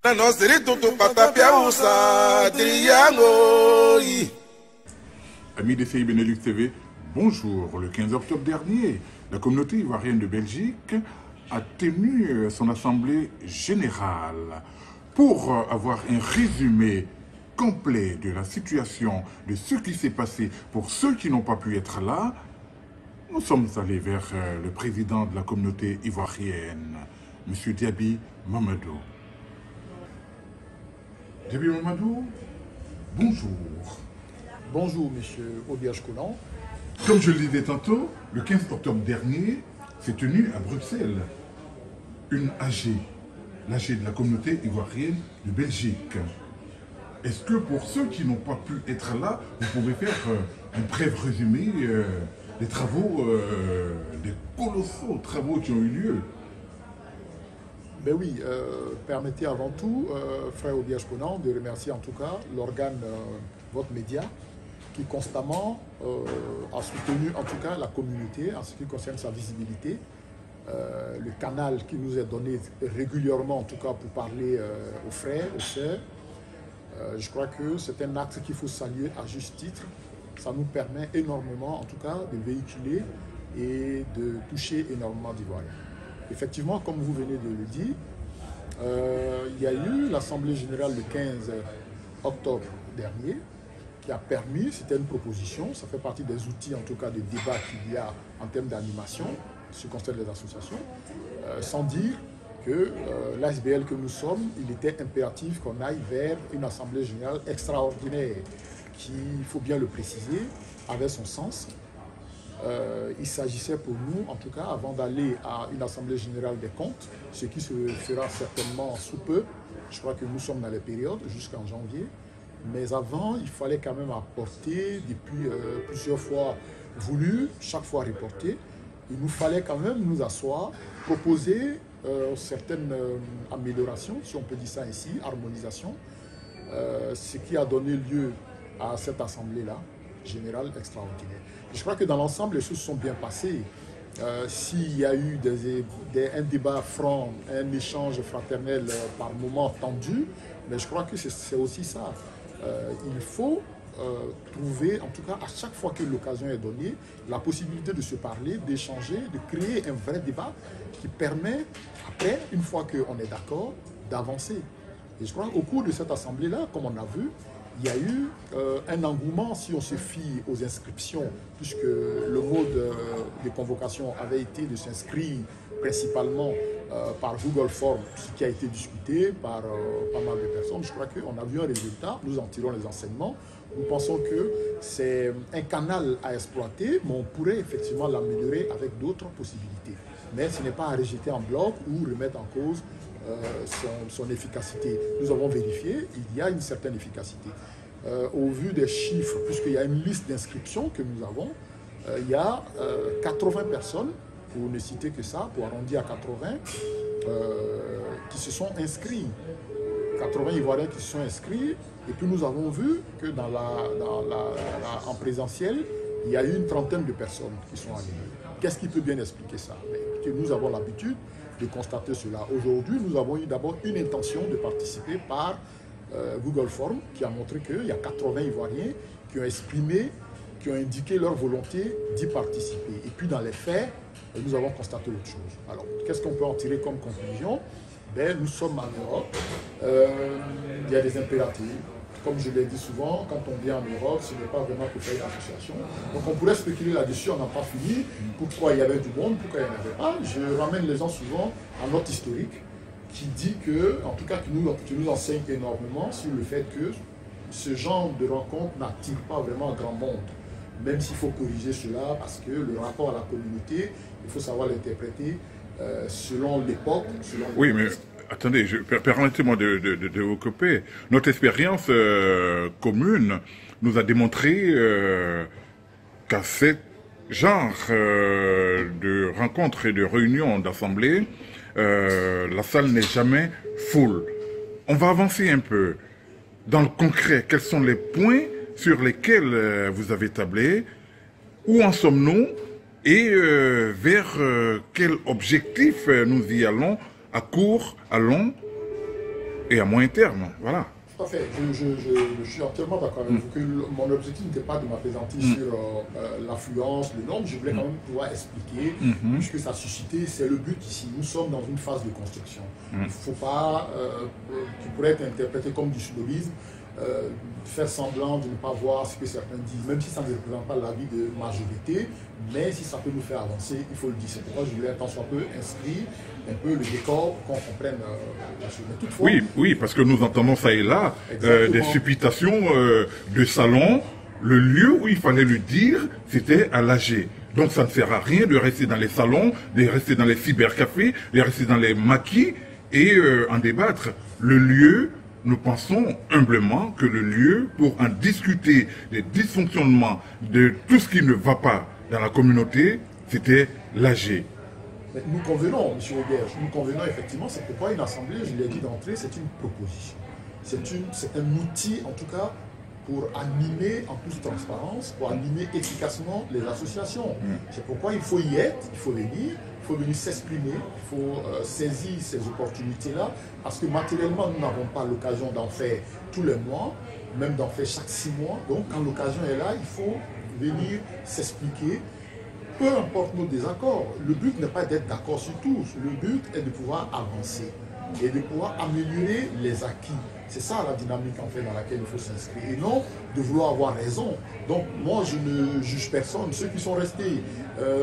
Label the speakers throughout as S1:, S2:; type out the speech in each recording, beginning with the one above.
S1: Amis de CI Benelux TV, bonjour. Le 15 octobre dernier, la communauté ivoirienne de Belgique a tenu son assemblée générale pour avoir un résumé complet de la situation, de ce qui s'est passé. Pour ceux qui n'ont pas pu être là, nous sommes allés vers le président de la communauté ivoirienne, M. Diaby Mamadou. Diaby Mamadou, bonjour.
S2: Bonjour, monsieur Obias-Koulan.
S1: Comme je le disais tantôt, le 15 octobre dernier, s'est tenue à Bruxelles une AG, l'AG de la communauté ivoirienne de Belgique. Est-ce que pour ceux qui n'ont pas pu être là, vous pouvez faire un bref résumé des travaux, des colossaux travaux qui ont eu lieu?
S2: Ben oui, permettez avant tout, frère Obias-Koulan, de remercier en tout cas l'organe, votre média, qui constamment a soutenu en tout cas la communauté en ce qui concerne sa visibilité. Le canal qui nous est donné régulièrement en tout cas pour parler aux frères, aux sœurs. Je crois que c'est un acte qu'il faut saluer à juste titre. Ça nous permet énormément en tout cas de véhiculer et de toucher énormément d'Ivoiriens. Effectivement, comme vous venez de le dire, il y a eu l'Assemblée générale le 15 octobre dernier qui a permis, c'était une proposition, ça fait partie des outils en tout cas de débat qu'il y a en termes d'animation, ce qui concerne les associations, sans dire que l'ASBL que nous sommes, il était impératif qu'on aille vers une Assemblée générale extraordinaire qui, il faut bien le préciser, avait son sens. Il s'agissait pour nous, en tout cas, avant d'aller à une Assemblée générale des comptes, ce qui se fera certainement sous peu, je crois que nous sommes dans les périodes jusqu'en janvier, mais avant, il fallait quand même apporter, depuis plusieurs fois voulu, chaque fois reporté, il nous fallait quand même nous asseoir, proposer certaines améliorations, si on peut dire ça ici, harmonisation, ce qui a donné lieu à cette assemblée-là, générale extraordinaire. Je crois que dans l'ensemble, les choses sont bien passées. S'il y a eu un débat franc, un échange fraternel par moments tendu, mais je crois que c'est aussi ça. Il faut trouver, en tout cas à chaque fois que l'occasion est donnée, la possibilité de se parler, d'échanger, de créer un vrai débat qui permet, après, une fois qu'on est d'accord, d'avancer. Et je crois qu'au cours de cette assemblée-là, comme on a vu, il y a eu un engouement, si on se fie aux inscriptions, puisque le mode de convocation avait été de s'inscrire principalement par Google Form, ce qui a été discuté par pas mal de personnes. Je crois qu'on a vu un résultat, nous en tirons les enseignements. Nous pensons que c'est un canal à exploiter, mais on pourrait effectivement l'améliorer avec d'autres possibilités. Mais ce n'est pas à rejeter en bloc ou remettre en cause son efficacité. Nous avons vérifié, il y a une certaine efficacité. Au vu des chiffres, puisqu'il y a une liste d'inscriptions que nous avons, il y a 80 personnes, pour ne citer que ça, pour arrondir à 80, qui se sont inscrits. 80 Ivoiriens qui se sont inscrits. Et puis nous avons vu que en présentiel, il y a eu une trentaine de personnes qui sont arrivées. Qu'est-ce qui peut bien expliquer ça? Que nous avons l'habitude de constater cela. Aujourd'hui, nous avons eu d'abord une intention de participer par Google Form qui a montré qu'il y a 80 Ivoiriens qui ont exprimé, qui ont indiqué leur volonté d'y participer. Et puis dans les faits, nous avons constaté autre chose. Alors, qu'est-ce qu'on peut en tirer comme conclusion? Ben, nous sommes en Europe, il y a des impératifs. Comme je l'ai dit souvent, quand on vient en Europe, ce n'est pas vraiment pour faire une association. Donc on pourrait spéculer là-dessus, on n'a pas fini. Pourquoi il y avait du monde, pourquoi il n'y en avait pas. Je ramène les gens souvent à notre historique qui dit que, en tout cas, qui nous enseigne énormément sur le fait que ce genre de rencontre n'attire pas vraiment un grand monde. Même s'il faut corriger cela, parce que le rapport à la communauté, il faut savoir l'interpréter selon l'époque.
S1: Oui, mais attendez, permettez-moi de vous couper. Notre expérience commune nous a démontré qu'à ce genre de rencontres et de réunions d'assemblée, la salle n'est jamais full. On va avancer un peu. Dans le concret, quels sont les points sur lesquels vous avez tablé? Où en sommes-nous? Et vers quel objectif nous y allons à court, à long et à moyen terme. Voilà.
S2: Tout à fait. Je suis entièrement d'accord avec vous que mon objectif n'était pas de m'apaisantir sur l'affluence, le nombre. Je voulais quand même pouvoir expliquer, puisque ça a suscité, c'est le but ici. Nous sommes dans une phase de construction. Il ne faut pas, qui pourrait être interprété comme du snobisme, faire semblant de ne pas voir ce que certains disent, même si ça ne représente pas l'avis de majorité, mais si ça peut nous faire avancer, il faut le dire. C'est pourquoi je voulais tant soit peu inscrire un peu le décor pour qu'on comprenne la chose. Mais toutefois,
S1: oui, parce que nous entendons ça et là des supputations de salon. Le lieu où il fallait le dire, c'était à l'AG. Donc ça ne sert à rien de rester dans les salons, de rester dans les cybercafés, de rester dans les maquis et en débattre. Le lieu, nous pensons humblement que le lieu pour en discuter des dysfonctionnements, de tout ce qui ne va pas dans la communauté, c'était l'AG.
S2: Nous convenons, M. Auberge, nous convenons effectivement, c'est pourquoi une assemblée, je l'ai dit d'entrée, c'est une proposition. C'est un outil, en tout cas, pour animer en toute transparence, pour animer efficacement les associations. C'est pourquoi il faut y être, il faut venir s'exprimer, il faut saisir ces opportunités-là, parce que matériellement, nous n'avons pas l'occasion d'en faire tous les mois, même d'en faire chaque 6 mois. Donc, quand l'occasion est là, il faut venir s'expliquer. Peu importe nos désaccords, le but n'est pas d'être d'accord sur tout, le but est de pouvoir avancer et de pouvoir améliorer les acquis. C'est ça la dynamique en fait dans laquelle il faut s'inscrire et non de vouloir avoir raison. Donc moi je ne juge personne, ceux qui sont restés,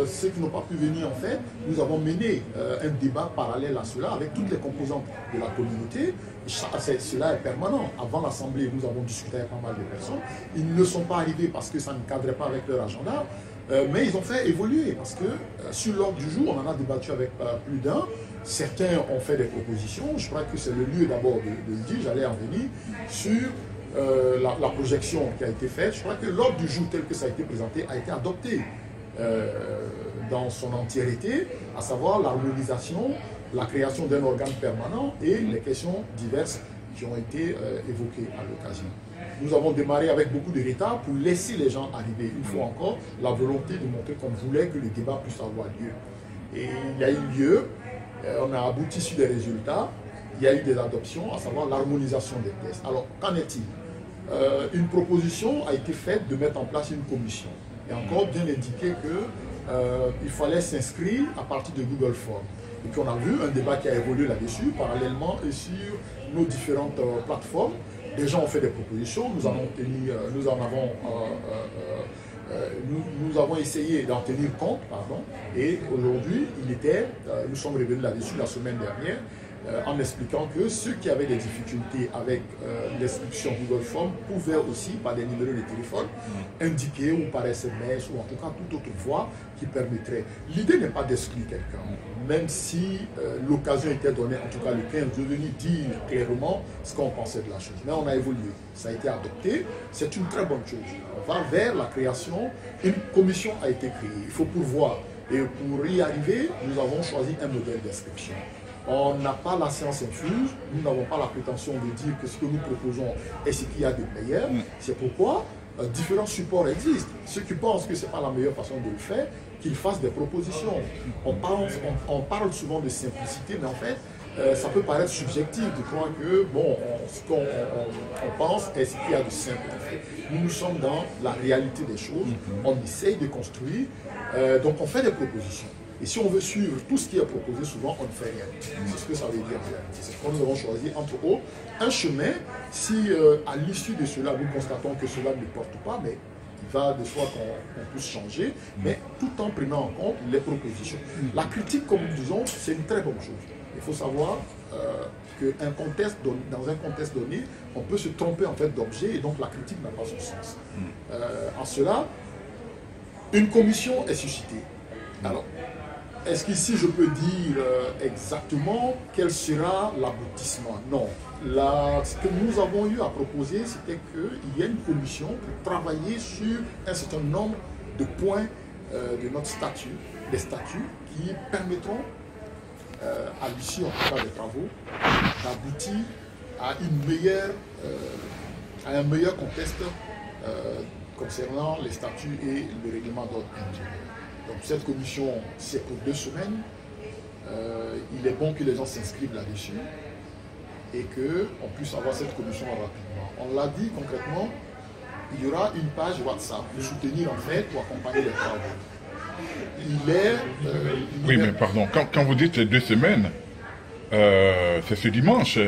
S2: ceux qui n'ont pas pu venir en fait, nous avons mené un débat parallèle à cela avec toutes les composantes de la communauté. Cela est permanent. Avant l'Assemblée, nous avons discuté avec pas mal de personnes. Ils ne sont pas arrivés parce que ça ne cadrait pas avec leur agenda. Mais ils ont fait évoluer parce que sur l'ordre du jour, on en a débattu avec plus d'un. Certains ont fait des propositions. Je crois que c'est le lieu d'abord de le dire, j'allais en venir, sur la projection qui a été faite. Je crois que l'ordre du jour tel que ça a été présenté a été adopté dans son entièreté, à savoir l'harmonisation, la création d'un organe permanent et les questions diverses qui ont été évoquées à l'occasion. Nous avons démarré avec beaucoup de retard pour laisser les gens arriver. Une fois encore, la volonté de montrer qu'on voulait que le débat puisse avoir lieu. Et il y a eu lieu, on a abouti sur des résultats, il y a eu des adoptions, à savoir l'harmonisation des tests. Alors, qu'en est-il? Une proposition a été faite de mettre en place une commission. Et encore bien indiqué qu'il fallait s'inscrire à partir de Google Forms. Et puis on a vu un débat qui a évolué là-dessus, parallèlement et sur nos différentes plateformes. Des gens ont fait des propositions, nous avons essayé d'en tenir compte, et aujourd'hui, nous sommes revenus là-dessus la semaine dernière, en expliquant que ceux qui avaient des difficultés avec l'inscription Google Form pouvaient aussi, par des numéros de téléphone, indiquer ou par SMS ou en tout cas toute autre voie qui permettrait. L'idée n'est pas d'exclure quelqu'un, même si l'occasion était donnée, en tout cas le 15, de venir dire clairement ce qu'on pensait de la chose. Mais on a évolué, ça a été adopté, c'est une très bonne chose. On va vers la création, une commission a été créée, il faut pourvoir. Et pour y arriver, nous avons choisi un modèle d'inscription. On n'a pas la science infuse, nous n'avons pas la prétention de dire que ce que nous proposons est ce qu'il y a de meilleur. C'est pourquoi différents supports existent. Ceux qui pensent que ce n'est pas la meilleure façon de le faire, qu'ils fassent des propositions. On parle souvent de simplicité, mais en fait, ça peut paraître subjectif de croire que ce qu'on pense est ce qu'il y a de simple. En fait. Nous sommes dans la réalité des choses, on essaye de construire, donc on fait des propositions. Et si on veut suivre tout ce qui est proposé, souvent on ne fait rien. C'est ce que ça veut dire en réalité. C'est pourquoi nous avons choisi, entre autres, un chemin. Si à l'issue de cela, nous constatons que cela ne porte pas, mais il va de soi qu'on puisse changer, mais tout en prenant en compte les propositions. La critique, comme nous disons, c'est une très bonne chose. Il faut savoir que dans un contexte donné, on peut se tromper en fait d'objet et donc la critique n'a pas son sens. En cela, une commission est suscitée. Alors, est-ce qu'ici je peux dire exactement quel sera l'aboutissement? Non. Ce que nous avons eu à proposer, c'était qu'il y ait une commission pour travailler sur un certain nombre de points de notre statut, des statuts qui permettront, à l'issue en tout cas des travaux, d'aboutir à un meilleur contexte concernant les statuts et le règlement d'ordre intérieur. Donc cette commission, c'est pour 2 semaines. Il est bon que les gens s'inscrivent là-dessus. et qu'on puisse avoir cette commission rapidement. On l'a dit concrètement, il y aura une page WhatsApp pour soutenir en fait, pour accompagner les travaux.
S1: Oui, mais pardon, quand vous dites les 2 semaines, c'est ce dimanche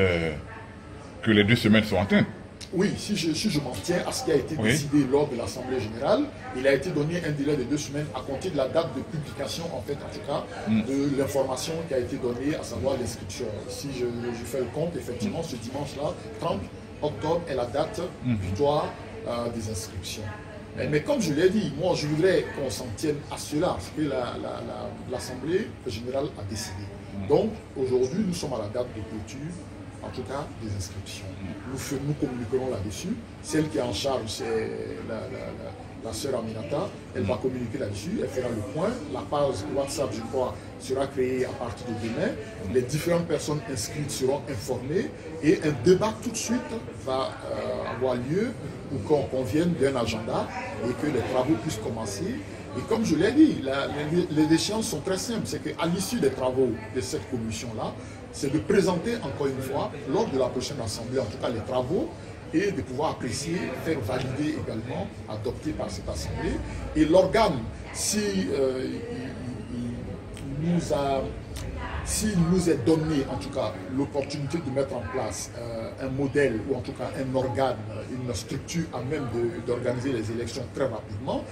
S1: que les 2 semaines sont atteintes.
S2: Oui, si je m'en tiens à ce qui a été décidé lors de l'Assemblée générale, il a été donné un délai de 2 semaines à compter de la date de publication, en fait, en tout cas, de l'information qui a été donnée, à savoir l'inscription. Si je fais le compte, effectivement, ce dimanche-là, 30 octobre, est la date butoir des inscriptions. Mais comme je l'ai dit, moi, je voudrais qu'on s'en tienne à cela, ce que l'Assemblée générale a décidé. Donc, aujourd'hui, nous sommes à la date de clôture, en tout cas, des inscriptions. Nous communiquerons là-dessus. Celle qui est en charge, c'est la sœur Aminata. Elle va communiquer là-dessus, elle fera le point. La page WhatsApp, je crois, sera créée à partir de demain. Les différentes personnes inscrites seront informées et un débat tout de suite va avoir lieu pour qu'on convienne d'un agenda et que les travaux puissent commencer. Et comme je l'ai dit, les échéances sont très simples. C'est qu'à l'issue des travaux de cette commission-là, c'est de présenter encore une fois, lors de la prochaine assemblée, en tout cas les travaux, et de pouvoir apprécier, faire valider également, adopter par cette assemblée. Et l'organe, s'il nous est donné, en tout cas, l'opportunité de mettre en place un modèle, ou en tout cas un organe, une structure à même d'organiser les élections très rapidement,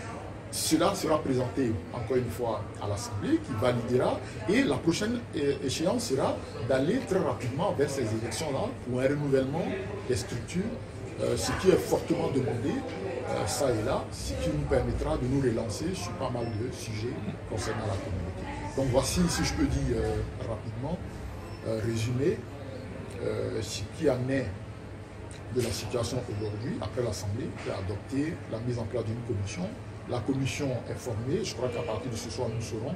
S2: cela sera présenté encore une fois à l'Assemblée qui validera et la prochaine échéance sera d'aller très rapidement vers ces élections-là pour un renouvellement des structures, ce qui est fortement demandé, ça et là, ce qui nous permettra de nous relancer sur pas mal de sujets concernant la communauté. Donc voici, si je peux dire rapidement, résumé, ce qui en est de la situation aujourd'hui, après l'Assemblée qui a adopté la mise en place d'une commission. La commission est formée, je crois qu'à partir de ce soir, nous saurons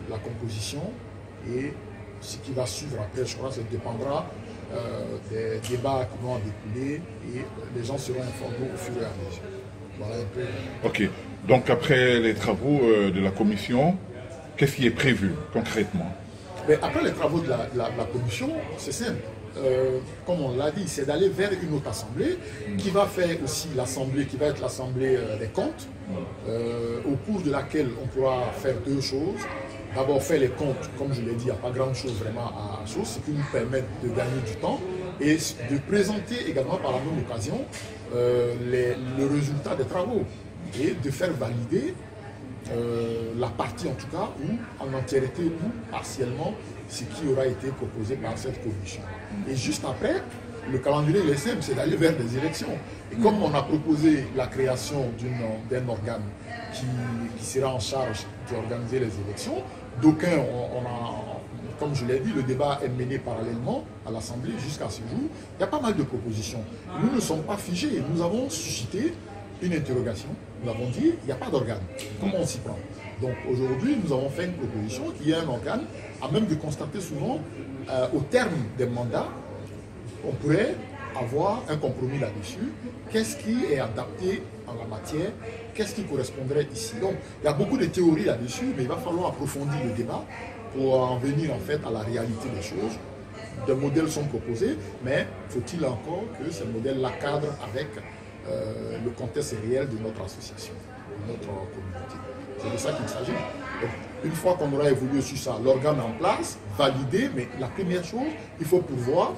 S2: la composition et ce qui va suivre après, je crois que ça dépendra des débats qui vont en découler et les gens seront informés au fur et à mesure. Voilà un peu.
S1: Ok, donc après les travaux de la commission, qu'est-ce qui est prévu concrètement?
S2: Mais après les travaux de la commission, c'est simple. Comme on l'a dit, c'est d'aller vers une autre assemblée qui va faire aussi l'assemblée, qui va être l'assemblée des comptes, au cours de laquelle on pourra faire 2 choses. D'abord faire les comptes, comme je l'ai dit, il n'y a pas grand chose vraiment à chose, ce qui nous permet de gagner du temps et de présenter également par la même occasion le résultat des travaux et de faire valider la partie en tout cas, ou en entièreté ou partiellement, ce qui aura été proposé par cette commission. Et juste après, le calendrier est simple, c'est d'aller vers des élections. Et comme on a proposé la création d'un organe qui sera en charge d'organiser les élections, d'aucuns, comme je l'ai dit, le débat est mené parallèlement à l'Assemblée jusqu'à ce jour. Il y a pas mal de propositions. Nous ne sommes pas figés, nous avons suscité une interrogation. Nous avons dit, il n'y a pas d'organe. Comment on s'y prend? Donc aujourd'hui, nous avons fait une proposition qui est un organe à même de constater souvent, au terme des mandats, on pourrait avoir un compromis là-dessus. Qu'est-ce qui est adapté en la matière? Qu'est-ce qui correspondrait ici? Donc il y a beaucoup de théories là-dessus, mais il va falloir approfondir le débat pour en venir en fait à la réalité des choses. Des modèles sont proposés, mais faut-il encore que ces modèles-là cadrent avec le contexte réel de notre association, de notre communauté. C'est de ça qu'il s'agit. Une fois qu'on aura évolué sur ça, l'organe en place, validé, mais la première chose, il faut pouvoir,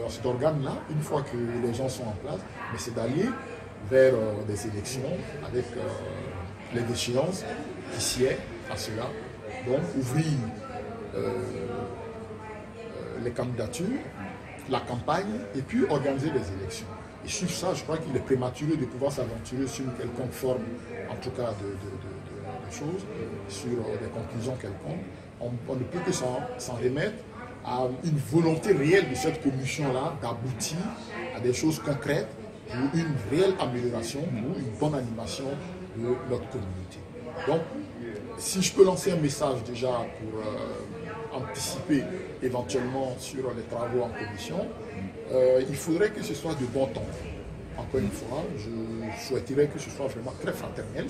S2: cet organe-là, une fois que les gens sont en place, mais c'est d'aller vers des élections avec les échéances qui sied à cela. Donc ouvrir les candidatures, la campagne, et puis organiser les élections. Et sur ça, je crois qu'il est prématuré de pouvoir s'aventurer sur une quelconque forme, en tout cas de choses, sur des conclusions quelconques. On ne peut que s'en remettre à une volonté réelle de cette commission-là d'aboutir à des choses concrètes pour une réelle amélioration, pour une bonne animation de notre communauté. Donc, si je peux lancer un message déjà pour anticiper éventuellement sur les travaux en commission, il faudrait que ce soit de bon temps. Encore une fois, je souhaiterais que ce soit vraiment très fraternel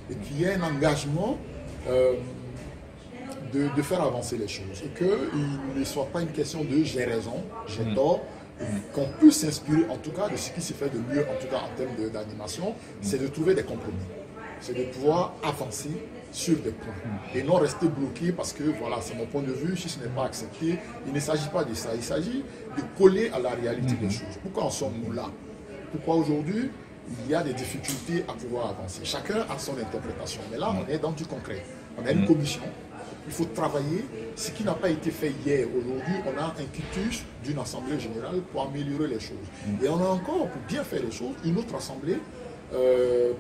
S2: et qu'il y ait un engagement de faire avancer les choses. Et qu'il ne soit pas une question de j'ai raison, j'ai tort, qu'on puisse s'inspirer en tout cas de ce qui se fait de mieux, en tout cas en termes d'animation, c'est de trouver des compromis. C'est de pouvoir avancer sur des points et non rester bloqué parce que voilà, c'est mon point de vue, si ce n'est pas accepté, il ne s'agit pas de ça, il s'agit de coller à la réalité des choses. Pourquoi en sommes-nous là? Pourquoi aujourd'hui il y a des difficultés à pouvoir avancer? Chacun a son interprétation, mais là on est dans du concret. On a une commission, il faut travailler. Ce qui n'a pas été fait hier, aujourd'hui, on a un quitus d'une assemblée générale pour améliorer les choses. Et on a encore, pour bien faire les choses, une autre assemblée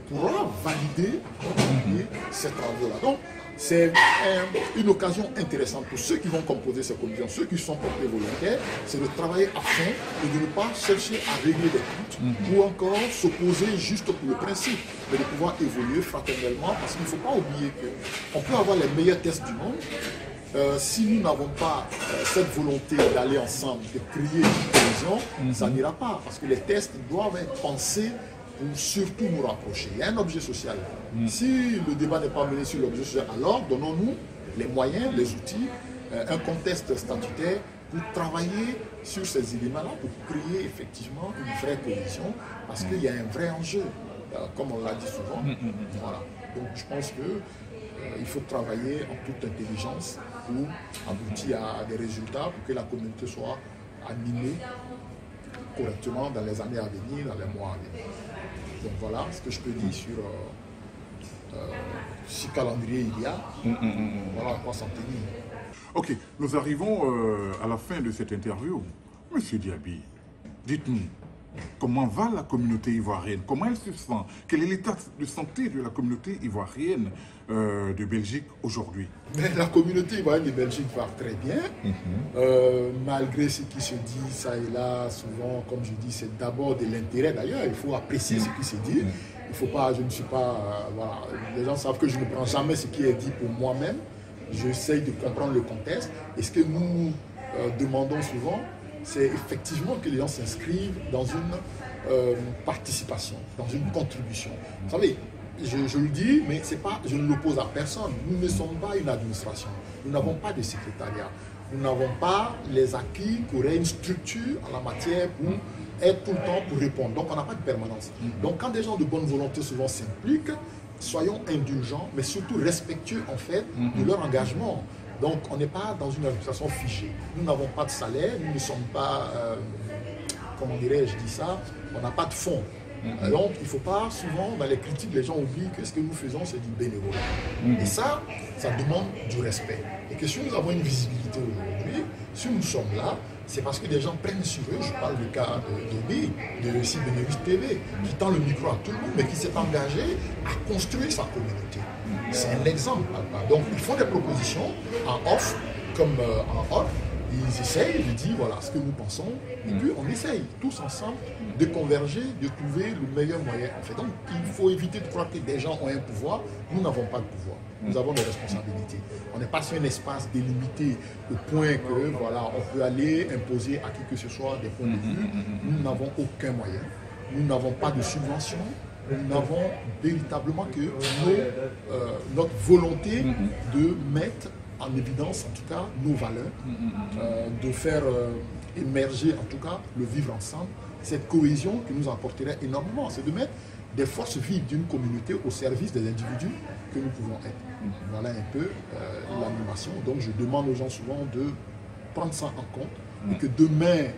S2: pourra valider ces travaux-là. Donc, c'est une occasion intéressante pour ceux qui vont composer ces commissions, ceux qui sont portés volontaires, c'est de travailler à fond et de ne pas chercher à régler des comptes ou encore s'opposer juste pour le principe, mais de pouvoir évoluer fraternellement, parce qu'il ne faut pas oublier qu'on peut avoir les meilleurs tests du monde. Si nous n'avons pas cette volonté d'aller ensemble, de créer une cohésion, ça n'ira pas, parce que les tests doivent être pensés pour surtout nous rapprocher. Il y a un objet social. Si le débat n'est pas mené sur l'objet social, alors donnons-nous les moyens, les outils, un contexte statutaire pour travailler sur ces éléments-là, pour créer effectivement une vraie cohésion, parce qu'il y a un vrai enjeu, comme on l'a dit souvent. Voilà. Donc je pense qu'il faut travailler en toute intelligence pour aboutir à des résultats, pour que la communauté soit animée correctement dans les années à venir, dans les mois à venir. Donc voilà ce que je peux dire sur si calendrier il y a, voilà à quoi s'en tenir.
S1: Ok, nous arrivons à la fin de cette interview. Monsieur Diaby, dites-nous, comment va la communauté ivoirienne? Comment elle se sent? Quel est l'état de santé de la communauté ivoirienne de Belgique aujourd'hui?
S2: La communauté ivoirienne de Belgique va très bien, malgré ce qui se dit ça et là, souvent, comme je dis, c'est d'abord de l'intérêt d'ailleurs, il faut apprécier ce qui se dit. Il faut pas, je ne suis pas, voilà, les gens savent que je ne prends jamais ce qui est dit pour moi-même, j'essaye de comprendre le contexte, et ce que nous demandons souvent, c'est effectivement que les gens s'inscrivent dans une participation, dans une contribution. Vous savez, je le dis, mais c'est pas, je ne l'oppose à personne. Nous ne sommes pas une administration. Nous n'avons pas de secrétariat. Nous n'avons pas les acquis qu'aurait une structure en la matière pour être tout le temps pour répondre. Donc on n'a pas de permanence. Donc quand des gens de bonne volonté souvent s'impliquent, soyons indulgents, mais surtout respectueux en fait de leur engagement. Donc on n'est pas dans une administration figée. Nous n'avons pas de salaire, nous ne sommes pas, comment dirais-je, dis ça, on n'a pas de fonds. Donc il ne faut pas, souvent dans les critiques, les gens oublient que ce que nous faisons c'est du bénévolat. Et ça demande du respect. Et que si nous avons une visibilité aujourd'hui, si nous sommes là, c'est parce que des gens prennent sur eux, je parle du cas d'Obi, de Cybernews TV, qui tend le micro à tout le monde, mais qui s'est engagé à construire sa communauté. C'est un exemple. Donc ils font des propositions en off comme en on. Ils essayent de dire voilà ce que nous pensons, et puis on essaye tous ensemble de converger, de trouver le meilleur moyen. En fait. Donc il faut éviter de croire que des gens ont un pouvoir. Nous n'avons pas de pouvoir. Nous avons des responsabilités. On n'est pas sur un espace délimité au point que voilà, on peut aller imposer à qui que ce soit des points de vue. Nous n'avons aucun moyen. Nous n'avons pas de subvention. Nous n'avons véritablement que notre volonté de mettre en évidence, en tout cas, nos valeurs, de faire émerger, en tout cas, le vivre ensemble, cette cohésion qui nous apporterait énormément. C'est de mettre des forces vives d'une communauté au service des individus que nous pouvons être. Voilà un peu l'animation. Donc je demande aux gens souvent de prendre ça en compte et que demain,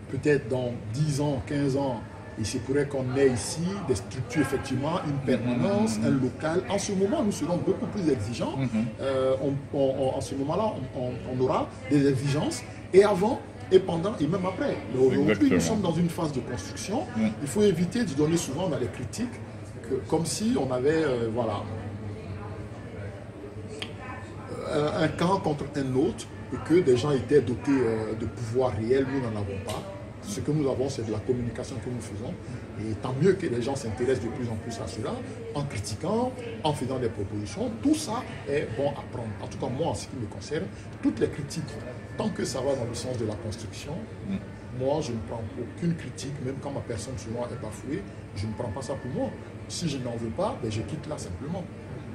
S2: peut-être dans 10 ans, 15 ans, il se pourrait qu'on ait ici des structures, effectivement, une permanence, un local. En ce moment, nous serons beaucoup plus exigeants. En ce moment-là, on aura des exigences. Et avant, et pendant, et même après. Mais aujourd'hui, nous sommes dans une phase de construction. Il faut éviter de donner souvent dans les critiques, comme si on avait, voilà, un camp contre un autre, et que des gens étaient dotés de pouvoirs réels. Nous n'en avons pas. Ce que nous avons, c'est de la communication que nous faisons. Et tant mieux que les gens s'intéressent de plus en plus à cela, en critiquant, en faisant des propositions. Tout ça est bon à prendre. En tout cas, moi, en ce qui me concerne, toutes les critiques, tant que ça va dans le sens de la construction, moi, je ne prends aucune critique, même quand ma personne souvent est bafouée, je ne prends pas ça pour moi. Si je n'en veux pas, ben, je quitte là simplement.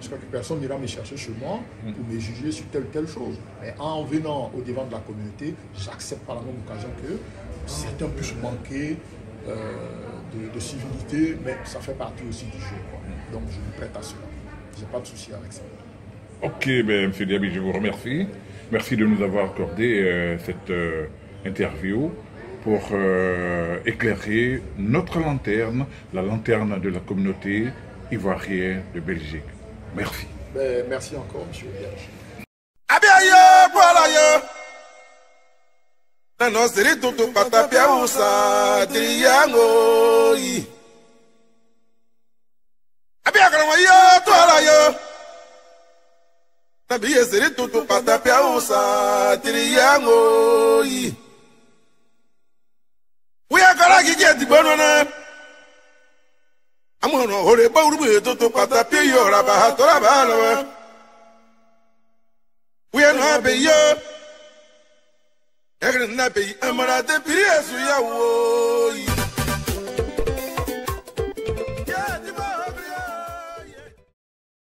S2: je crois que personne n'ira me chercher chez moi pour me juger sur telle chose. Mais en venant au devant de la communauté, j'accepte par la même occasion que certains puissent manquer de civilité, mais ça fait partie aussi du jeu, quoi. Donc je me prête à cela. Je n'ai pas de souci avec ça.
S1: Ok, M. Diaby, je vous remercie. Merci de nous avoir accordé cette interview pour éclairer notre lanterne, la lanterne de la communauté ivoirienne de Belgique. Merci.
S2: Merci encore, M. Diaby.
S3: Nano seri tutu patapia usa triango yi. Abia karama yo twala yo. Nabi seri tutu patapia usa triango yi. We are gonna get the banana. I'm gonna hold a bowl with tutu patapia yo rabaha torabana. We are not be yo. Egre na be amara de piri esu ya wo.